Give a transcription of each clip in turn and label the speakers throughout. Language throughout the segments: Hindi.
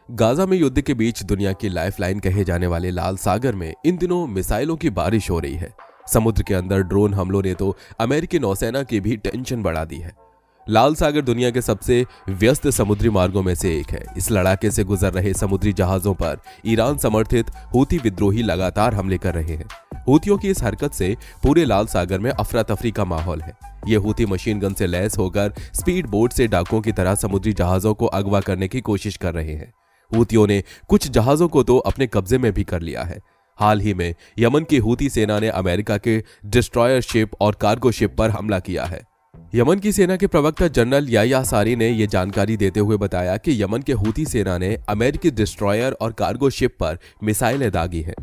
Speaker 1: गाजा में युद्ध के बीच दुनिया की लाइफलाइन कहे जाने वाले लाल सागर में इन दिनों मिसाइलों की बारिश हो रही है। समुद्र के अंदर ड्रोन हमलों ने तो अमेरिकी नौसेना की भी टेंशन बढ़ा दी है। लाल सागर दुनिया के सबसे व्यस्त समुद्री मार्गों में से एक है। इस लड़ाके से गुजर रहे समुद्री जहाजों पर ईरान समर्थित हूती विद्रोही लगातार हमले कर रहे हैं। हूतियों की इस हरकत से पूरे लाल सागर में अफरा तफरी का माहौल है। ये हूती मशीन गन से लैस होकर स्पीड बोट से डाकुओं की तरह समुद्री जहाजों को अगवा करने की कोशिश कर रहे हैं। हूतियों ने कुछ जहाजों को तो अपने कब्जे में भी कर लिया है। हाल ही में यमन की हूती सेना ने अमेरिका के डिस्ट्रॉयर शिप और कार्गो शिप पर हमला किया है। यमन की सेना के प्रवक्ता जनरल याह्या सारी ने यह जानकारी देते हुए बताया कि यमन के हूती सेना ने अमेरिकी डिस्ट्रॉयर और कार्गो शिप पर मिसाइलें दागी हैं।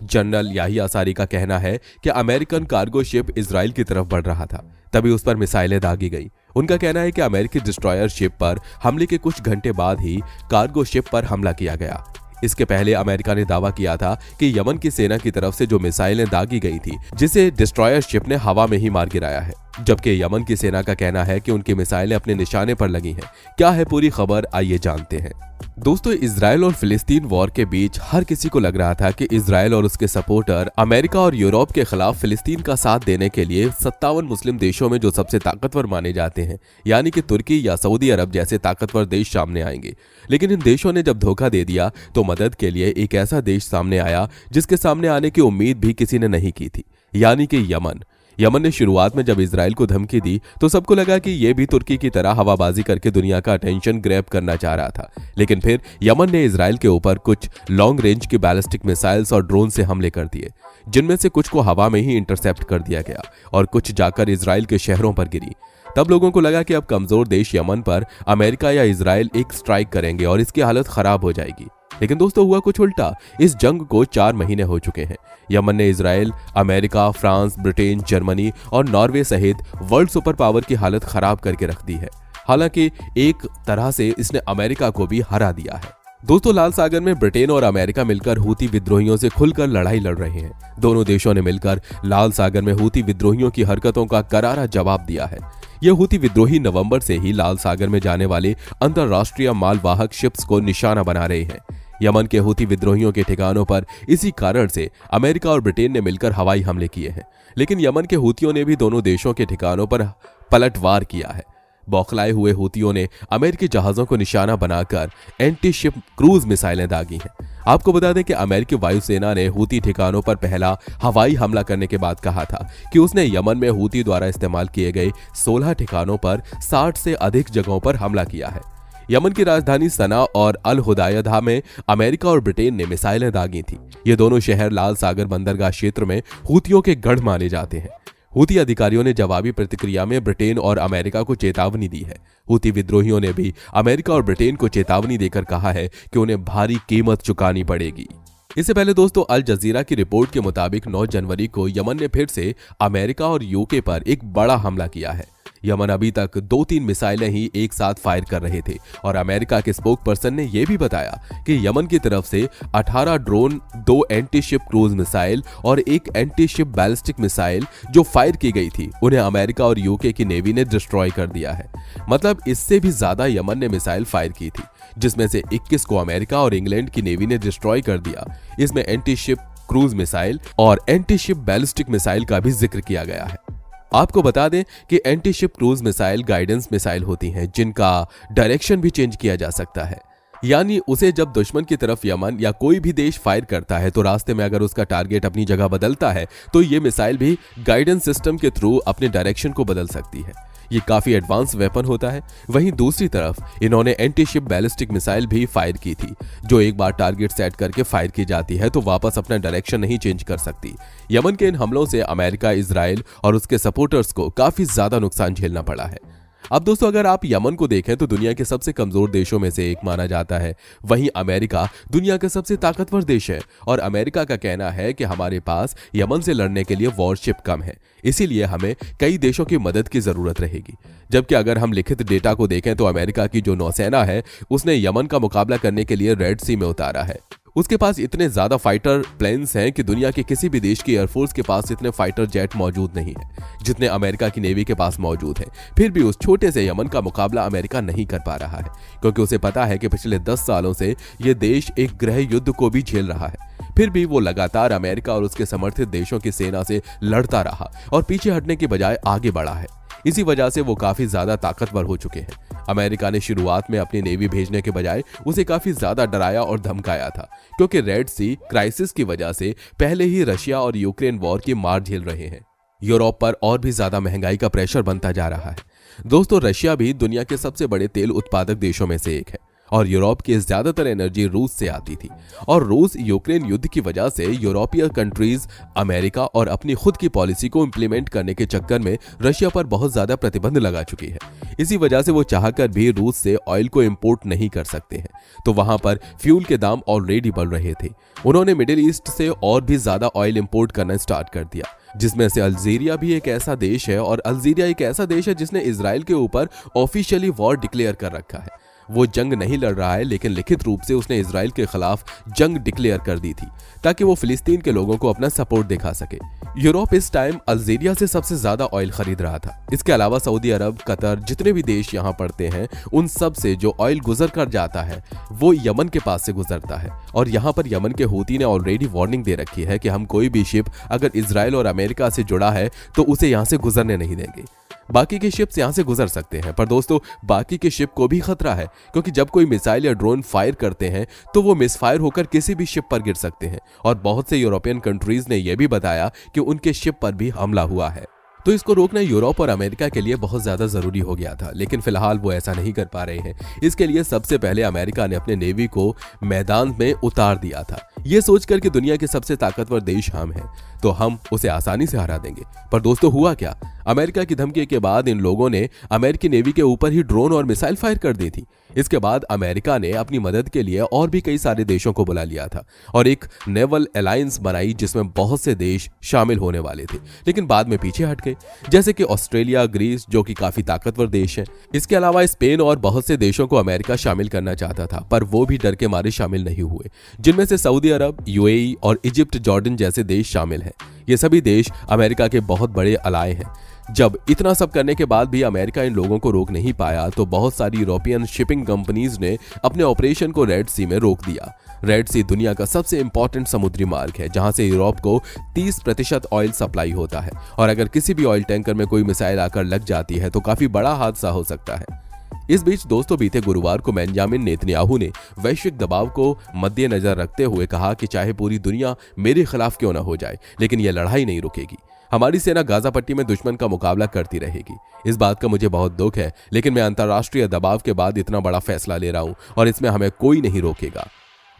Speaker 1: जनरल याह्या सारी का कहना है कि अमेरिकन कार्गो शिप इजराइल की तरफ बढ़ रहा था, तभी उस पर मिसाइलें दागी गई। उनका कहना है कि अमेरिकी डिस्ट्रॉयर शिप पर हमले के कुछ घंटे बाद ही कार्गो शिप पर हमला किया गया। इसके पहले अमेरिका ने दावा किया था कि यमन की सेना की तरफ से जो मिसाइलें दागी गई थी, जिसे डिस्ट्रॉयर शिप ने हवा में ही मार गिराया है, जबकि यमन की सेना का कहना है कि उनकी मिसाइलें अपने निशाने पर लगी हैं। क्या है पूरी खबर, आइए जानते हैं। दोस्तों, इजराइल और फिलिस्तीन वॉर के बीच हर किसी को लग रहा था कि इजराइल और उसके सपोर्टर अमेरिका और यूरोप के खिलाफ फिलिस्तीन का साथ देने के लिए 57 मुस्लिम देशों में जो सबसे ताकतवर माने जाते हैं, यानी कि तुर्की या सऊदी अरब जैसे ताकतवर देश सामने आएंगे। लेकिन इन देशों ने जब धोखा दे दिया तो मदद के लिए एक ऐसा देश सामने आया जिसके सामने आने की उम्मीद भी किसी ने नहीं की थी, यानी कि यमन। यमन ने शुरुआत में जब इजराइल को धमकी दी तो सबको लगा कि यह भी तुर्की की तरह हवाबाजी करके दुनिया का अटेंशन ग्रैब करना चाह रहा था। लेकिन फिर यमन ने इजराइल के ऊपर कुछ लॉन्ग रेंज की बैलिस्टिक मिसाइल्स और ड्रोन से हमले कर दिए, जिनमें से कुछ को हवा में ही इंटरसेप्ट कर दिया गया और कुछ जाकर इजराइल के शहरों पर गिरी। तब लोगों को लगा कि अब कमजोर देश यमन पर अमेरिका या इजराइल एक स्ट्राइक करेंगे और इसकी हालत खराब हो जाएगी। लेकिन दोस्तों, हुआ कुछ उल्टा। इस जंग को 4 महीने हो चुके हैं। यमन ने Israel, America, France, Britain, Germany और नॉर्वे सहित वर्ल्ड सुपर पावर की हालत खराब करके रख दी है। हालांकि एक तरह से इसने अमेरिका को भी हरा दिया है। दोस्तों, लाल सागर में ब्रिटेन और अमेरिका मिलकर हूती विद्रोहियों से खुलकर लड़ाई लड़ रहे हैं। दोनों देशों ने मिलकर लाल सागर में हूती विद्रोहियों की हरकतों का करारा जवाब दिया है। यह हूती विद्रोही नवंबर से ही लाल सागर में जाने वाले अंतरराष्ट्रीय मालवाहक शिप्स को निशाना बना रहे हैं। यमन के हूती विद्रोहियों के ठिकानों पर इसी कारण से अमेरिका और ब्रिटेन ने मिलकर हवाई हमले किए हैं। लेकिन यमन के हूतियों ने भी दोनों देशों के ठिकानों पर पलटवार किया है। बौखलाए हुए हूतियों ने अमेरिकी जहाजों को निशाना बनाकर एंटी शिप क्रूज मिसाइलें दागी हैं। आपको बता दें कि अमेरिकी वायुसेना ने हूती ठिकानों पर पहला हवाई हमला करने के बाद कहा था कि उसने यमन में हूती द्वारा इस्तेमाल किए गए 16 ठिकानों पर 60 से अधिक जगहों पर हमला किया है। यमन की राजधानी सना और अल हुदायदा में अमेरिका और ब्रिटेन ने मिसाइलें दागी थी। ये दोनों शहर लाल सागर बंदरगाह क्षेत्र में हूतियों के गढ़ माने जाते हैं। हूती अधिकारियों ने जवाबी प्रतिक्रिया में ब्रिटेन और अमेरिका को चेतावनी दी है। हूती विद्रोहियों ने भी अमेरिका और ब्रिटेन को चेतावनी देकर कहा है कि उन्हें भारी कीमत चुकानी पड़ेगी। इससे पहले दोस्तों, अल जजीरा की रिपोर्ट के मुताबिक 9 जनवरी को यमन ने फिर से अमेरिका और यूके पर एक बड़ा हमला किया है। यमन अभी तक 2-3 मिसाइलें ही एक साथ फायर कर रहे थे और अमेरिका के स्पोक पर्सन ने यह भी बताया कि यमन की तरफ से 18 drone, 2 anti ship cruise missile और 1 एंटी शिप बैलिस्टिक मिसाइल जो फायर की गई थी, उन्हें अमेरिका और यूके की नेवी ने डिस्ट्रॉय कर दिया है। मतलब इससे भी ज्यादा यमन ने मिसाइल फायर की थी, जिसमें से 21 को अमेरिका और इंग्लैंड की नेवी ने डिस्ट्रॉय कर दिया। इसमें एंटी शिप क्रूज मिसाइल और एंटी शिप बैलिस्टिक मिसाइल का भी जिक्र किया गया है। आपको बता दें कि anti ship cruise missile guidance missile होती हैं, जिनका डायरेक्शन भी चेंज किया जा सकता है। यानी उसे जब दुश्मन की तरफ यमन या कोई भी देश फायर करता है तो रास्ते में अगर उसका टारगेट अपनी जगह बदलता है तो ये मिसाइल भी गाइडेंस सिस्टम के थ्रू अपने डायरेक्शन को बदल सकती है। ये काफी एडवांस वेपन होता है। वहीं दूसरी तरफ इन्होंने एंटी शिप बैलिस्टिक मिसाइल भी फायर की थी, जो एक बार टारगेट सेट करके फायर की जाती है तो वापस अपना डायरेक्शन नहीं चेंज कर सकती। यमन के इन हमलों से अमेरिका, इजराइल और उसके सपोर्टर्स को काफी ज्यादा नुकसान झेलना पड़ा है। अब दोस्तों, अगर आप यमन को देखें तो दुनिया के सबसे कमजोर देशों में से एक माना जाता है। वहीं अमेरिका दुनिया का सबसे ताकतवर देश है और अमेरिका का कहना है कि हमारे पास यमन से लड़ने के लिए वॉरशिप कम है, इसीलिए हमें कई देशों की मदद की जरूरत रहेगी। जबकि अगर हम लिखित डेटा को देखें तो अमेरिका की जो नौसेना है उसने यमन का मुकाबला करने के लिए रेड सी में उतारा है। उसके पास इतने ज्यादा फाइटर प्लेन्स हैं कि दुनिया के किसी भी देश की एयरफोर्स के पास इतने फाइटर जेट मौजूद नहीं है जितने अमेरिका की नेवी के पास मौजूद हैं। फिर भी उस छोटे से यमन का मुकाबला अमेरिका नहीं कर पा रहा है, क्योंकि उसे पता है कि पिछले 10 सालों से यह देश एक गृह युद्ध को भी झेल रहा है। फिर भी वो लगातार अमेरिका और उसके समर्थित देशों की सेना से लड़ता रहा और पीछे हटने के बजाय आगे बढ़ा है। इसी वजह से वो काफी ज्यादा ताकतवर हो चुके हैं। अमेरिका ने शुरुआत में अपनी नेवी भेजने के बजाय उसे काफी ज्यादा डराया और धमकाया था, क्योंकि रेड सी क्राइसिस की वजह से पहले ही रशिया और यूक्रेन वॉर की मार झेल रहे हैं। यूरोप पर और भी ज्यादा महंगाई का प्रेशर बनता जा रहा है। दोस्तों, रशिया भी दुनिया के सबसे बड़े तेल उत्पादक देशों में से एक है और यूरोप की ज्यादातर एनर्जी रूस से आती थी, और रूस यूक्रेन युद्ध की वजह से यूरोपीय कंट्रीज अमेरिका और अपनी खुद की पॉलिसी को इंप्लीमेंट करने के चक्कर में रशिया पर बहुत ज्यादा प्रतिबंध लगा चुकी है। इसी वजह से वो चाहकर भी रूस से ऑयल को इंपोर्ट नहीं कर सकते हैं, तो वहां पर फ्यूल के दाम ऑलरेडी बढ़ रहे थे। उन्होंने मिडिल ईस्ट से और भी ज्यादा ऑयल इंपोर्ट करना स्टार्ट कर दिया, जिसमें से अल्जीरिया भी एक ऐसा देश है, और अल्जीरिया एक ऐसा देश है जिसने इजराइल के ऊपर ऑफिशियली वॉर डिक्लेयर कर रखा है। वो जंग नहीं लड़ रहा है, लेकिन लिखित रूप से उसने इजराइल के खिलाफ जंग डिक्लेयर कर दी थी ताकि वो फिलिस्तीन के लोगों को अपना सपोर्ट दिखा सके। यूरोप इस टाइम अल्जीरिया से सबसे ज्यादा ऑयल खरीद रहा था। इसके अलावा सऊदी अरब, कतर, जितने भी देश यहाँ पड़ते हैं, उन सब से जो ऑयल गुजर कर जाता है वो यमन के पास से गुजरता है। और यहाँ पर यमन के हूती ने ऑलरेडी वार्निंग दे रखी है कि हम कोई भी शिप अगर इजराइल और अमेरिका से जुड़ा है तो उसे यहाँ से गुजरने नहीं देंगे। बाकी के शिप्स यहां से गुजर सकते हैं, पर दोस्तों बाकी के शिप को भी खतरा है, क्योंकि जब कोई मिसाइल या ड्रोन फायर करते हैं तो वो मिसफायर होकर किसी भी शिप पर गिर सकते हैं। और बहुत से यूरोपियन कंट्रीज ने यह भी बताया कि उनके शिप पर भी हमला हुआ है। तो इसको रोकना यूरोप और अमेरिका के लिए बहुत ज्यादा जरूरी हो गया था, लेकिन फिलहाल वो ऐसा नहीं कर पा रहे हैं। इसके लिए सबसे पहले अमेरिका ने अपने नेवी को मैदान में उतार दिया था, ये सोचकर कि दुनिया के सबसे ताकतवर देश हम हैं तो हम उसे आसानी से हरा देंगे। पर दोस्तों हुआ क्या? अमेरिका की धमकी के बाद इन लोगों ने अमेरिकी नेवी के ऊपर ही ड्रोन और मिसाइल फायर कर दी थी। इसके बाद अमेरिका ने अपनी मदद के लिए और भी कई सारे देशों को बुला लिया था और एक नेवल अलायंस बनाई जिसमें बहुत से देश शामिल होने वाले थे, लेकिन बाद में पीछे हट गए, जैसे कि ऑस्ट्रेलिया, ग्रीस जो कि काफी ताकतवर देश है। इसके अलावा स्पेन और बहुत से देशों को अमेरिका शामिल करना चाहता था, पर वो भी डर के मारे शामिल नहीं हुए, जिनमें से सऊदी अरब, यूएई और इजिप्ट, जॉर्डन जैसे देश शामिल हैं। ये सभी देश अमेरिका के बहुत बड़े अलाय हैं। जब इतना सब करने के बाद भी अमेरिका इन लोगों को रोक नहीं पाया तो बहुत सारी यूरोपियन शिपिंग कंपनीज ने अपने ऑपरेशन को रेड सी में रोक दिया। रेड सी दुनिया का सबसे इंपॉर्टेंट समुद्री मार्ग है, जहां से यूरोप को 30% ऑयल सप्लाई होता है, और अगर किसी भी ऑयल टैंकर में कोई मिसाइल आकर लग जाती है तो काफी बड़ा हादसा हो सकता है। इस बीच दोस्तों बीते गुरुवार को बेंजामिन नेतन्याहू ने वैश्विक दबाव को मद्देनजर रखते हुए कहा कि चाहे पूरी दुनिया मेरे खिलाफ क्यों न हो जाए, लेकिन यह लड़ाई नहीं रुकेगी। हमारी सेना गाजा पट्टी में दुश्मन का मुकाबला करती रहेगी। इस बात का मुझे बहुत दुख है, लेकिन मैं अंतर्राष्ट्रीय दबाव के बाद इतना बड़ा फैसला ले रहा हूं और इसमें हमें कोई नहीं रोकेगा,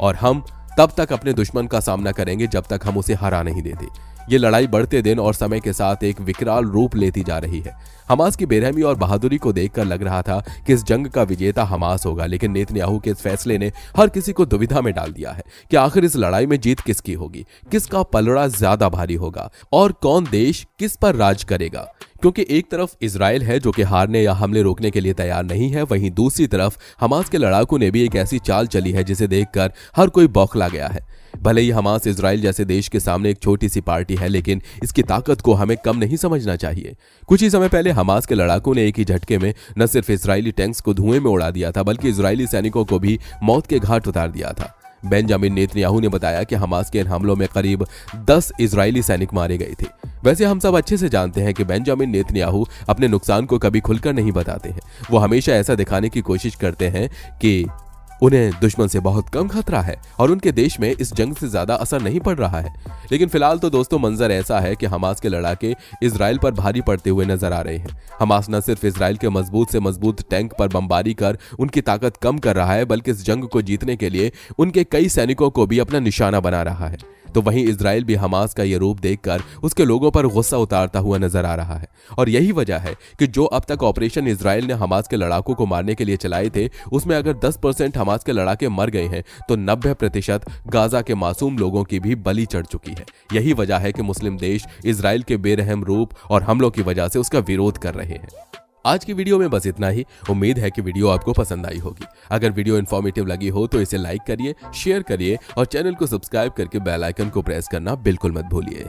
Speaker 1: और हम तब तक अपने दुश्मन का सामना करेंगे जब तक हम उसे हरा नहीं देते। ये लड़ाई बढ़ते दिन और समय के साथ एक विकराल रूप लेती जा रही है। हमास की बेरहमी और बहादुरी को देखकर लग रहा था कि इस जंग का विजेता हमास होगा, लेकिन नेतन्याहू के इस फैसले ने हर किसी को दुविधा में डाल दिया है कि आखिर इस लड़ाई में जीत किसकी होगी, किसका पलड़ा ज्यादा भारी होगा और कौन देश किस पर राज करेगा। क्योंकि एक तरफ इजराइल है जो कि हारने या हमले रोकने के लिए तैयार नहीं है, वहीं दूसरी तरफ हमास के लड़ाकू ने भी एक ऐसी चाल चली है जिसे देखकर हर कोई बौखला गया है। भले ही हमास इजराइल जैसे देश के सामने एक छोटी सी पार्टी है, लेकिन इसकी ताकत को हमें कम नहीं समझना चाहिए। कुछ ही समय पहले हमास के लड़ाकों ने एक ही झटके में न सिर्फ इजरायली टैंक्स को धुएं में उड़ा दिया था, बल्कि इजरायली सैनिकों को भी मौत के घाट उतार दिया था। बेंजामिन नेतन्याहू ने बताया कि हमास के इन हमलों में करीब 10 इजरायली सैनिक मारे गए थे। वैसे हम सब अच्छे से जानते हैं कि बेंजामिन नेतन्याहू अपने नुकसान को कभी खुलकर नहीं बताते हैं। वो हमेशा ऐसा दिखाने की कोशिश करते हैं कि उन्हें दुश्मन से बहुत कम खतरा है और उनके देश में इस जंग से ज्यादा असर नहीं पड़ रहा है। लेकिन फिलहाल तो दोस्तों मंजर ऐसा है कि हमास के लड़ाके इजराइल पर भारी पड़ते हुए नजर आ रहे हैं। हमास न सिर्फ इजराइल के मजबूत से मजबूत टैंक पर बमबारी कर उनकी ताकत कम कर रहा है, बल्कि इस जंग को जीतने के लिए उनके कई सैनिकों को भी अपना निशाना बना रहा है। तो वहीं इजराइल भी हमास का यह रूप देखकर उसके लोगों पर गुस्सा उतारता हुआ नजर आ रहा है, और यही वजह है कि जो अब तक ऑपरेशन इजराइल ने हमास के लड़ाकों को मारने के लिए चलाए थे, उसमें अगर 10% हमास के लड़ाके मर गए हैं तो 90% गाजा के मासूम लोगों की भी बलि चढ़ चुकी है। यही वजह है कि मुस्लिम देश इजराइल के बेरहम रूप और हमलों की वजह से उसका विरोध कर रहे हैं। आज की वीडियो में बस इतना ही। उम्मीद है कि वीडियो आपको पसंद आई होगी। अगर वीडियो इन्फॉर्मेटिव लगी हो तो इसे लाइक करिए, शेयर करिए और चैनल को सब्सक्राइब करके बेल आइकन को प्रेस करना बिल्कुल मत भूलिए।